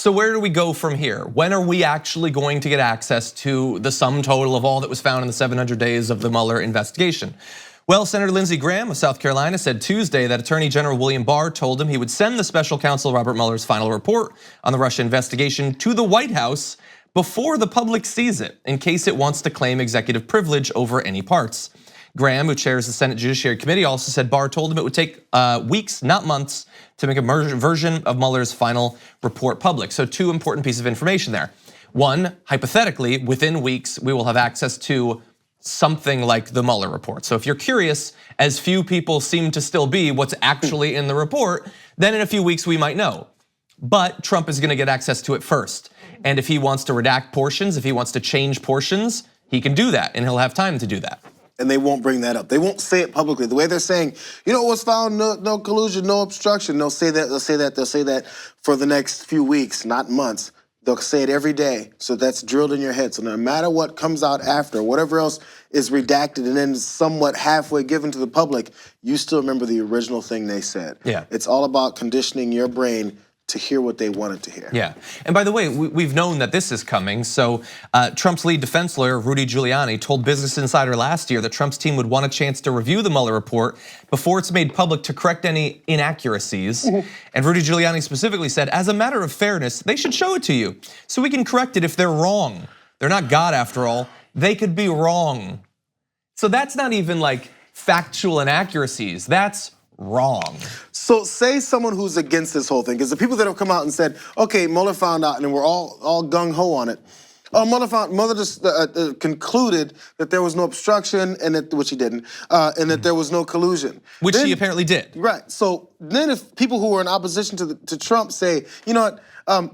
So where do we go from here? When are we actually going to get access to the sum total of all that was found in the 700 days of the Mueller investigation? Well, Senator Lindsey Graham of South Carolina said Tuesday that Attorney General William Barr told him he would send the special counsel Robert Mueller's final report on the Russia investigation to the White House before the public sees it, in case it wants to claim executive privilege over any parts. Graham, who chairs the Senate Judiciary Committee, also said Barr told him it would take weeks, not months, to make a version of Mueller's final report public. So two important pieces of information there. One, hypothetically, within weeks, we will have access to something like the Mueller report. So if you're curious, as few people seem to still be, what's actually in the report, then in a few weeks we might know. But Trump is gonna get access to it first. And if he wants to redact portions, if he wants to change portions, he can do that, and he'll have time to do that. And they won't bring that up. They won't say it publicly. The way they're saying, you know what's found, no collusion, no obstruction. They'll say that for the next few weeks, not months. They'll say it every day, so that's drilled in your head. So no matter what comes out after, whatever else is redacted and then somewhat halfway given to the public, you still remember the original thing they said. Yeah. It's all about conditioning your brain to hear what they wanted to hear. Yeah, and by the way, we've known that this is coming. So Trump's lead defense lawyer, Rudy Giuliani, told Business Insider last year that Trump's team would want a chance to review the Mueller report before it's made public to correct any inaccuracies. And Rudy Giuliani specifically said, as a matter of fairness, they should show it to you so we can correct it if they're wrong. They're not God after all, they could be wrong. So that's not even like factual inaccuracies, that's wrong. So say someone who's against this whole thing, because the people that have come out and said, okay, Mueller found out, and we're all gung-ho on it. Oh, Mueller just concluded that there was no obstruction, and that, which he didn't, and that there was no collusion. Which he apparently did. Right, so then if people who are in opposition to Trump say, you know what,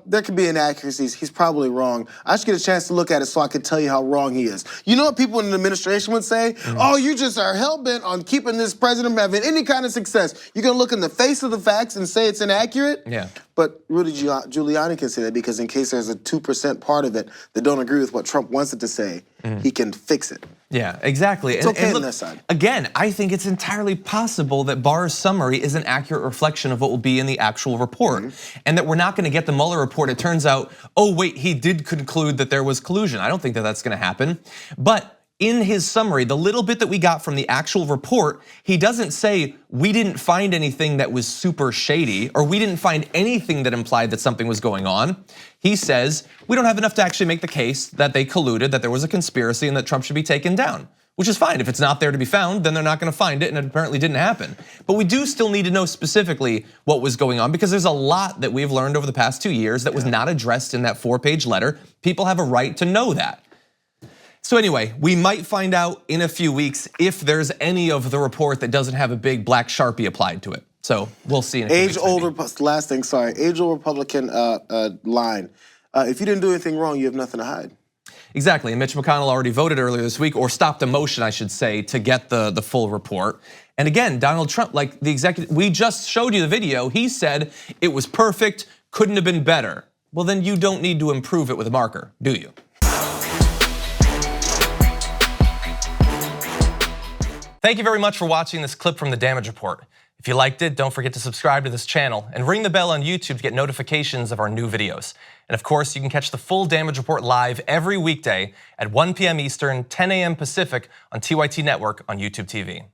there could be inaccuracies, he's probably wrong. I should get a chance to look at it so I can tell you how wrong he is. You know what people in the administration would say? Oh, you just are hell-bent on keeping this president from having any kind of success. You're gonna look in the face of the facts and say it's inaccurate? Yeah. But Rudy Giuliani can say that because in case there's a 2% part of it that don't agree with what Trump wants it to say, he can fix it. Yeah, exactly. It's okay on that side. Again, I think it's entirely possible that Barr's summary is an accurate reflection of what will be in the actual report. And that we're not gonna get the Mueller report. It turns out, oh wait, he did conclude that there was collusion. I don't think that that's gonna happen. But in his summary, the little bit that we got from the actual report, he doesn't say, we didn't find anything that was super shady, or we didn't find anything that implied that something was going on. He says, we don't have enough to actually make the case that they colluded, that there was a conspiracy, and that Trump should be taken down. Which is fine. If it's not there to be found, then they're not gonna find it, and it apparently didn't happen. But we do still need to know specifically what was going on, because there's a lot that we've learned over the past 2 years that was not addressed in that 4-page letter. People have a right to know that. So anyway, we might find out in a few weeks if there's any of the report that doesn't have a big black Sharpie applied to it. So we'll see in a few weeks. Last thing, sorry, age-old Republican line. If you didn't do anything wrong, you have nothing to hide. Exactly, and Mitch McConnell already voted earlier this week, or stopped a motion, I should say, to get the full report. And again, Donald Trump, like the executive, we just showed you the video, he said it was perfect, couldn't have been better. Well then you don't need to improve it with a marker, do you? Thank you very much for watching this clip from the Damage Report. If you liked it, don't forget to subscribe to this channel and ring the bell on YouTube to get notifications of our new videos. And of course, you can catch the full Damage Report live every weekday at 1 p.m. Eastern, 10 a.m. Pacific on TYT Network on YouTube TV.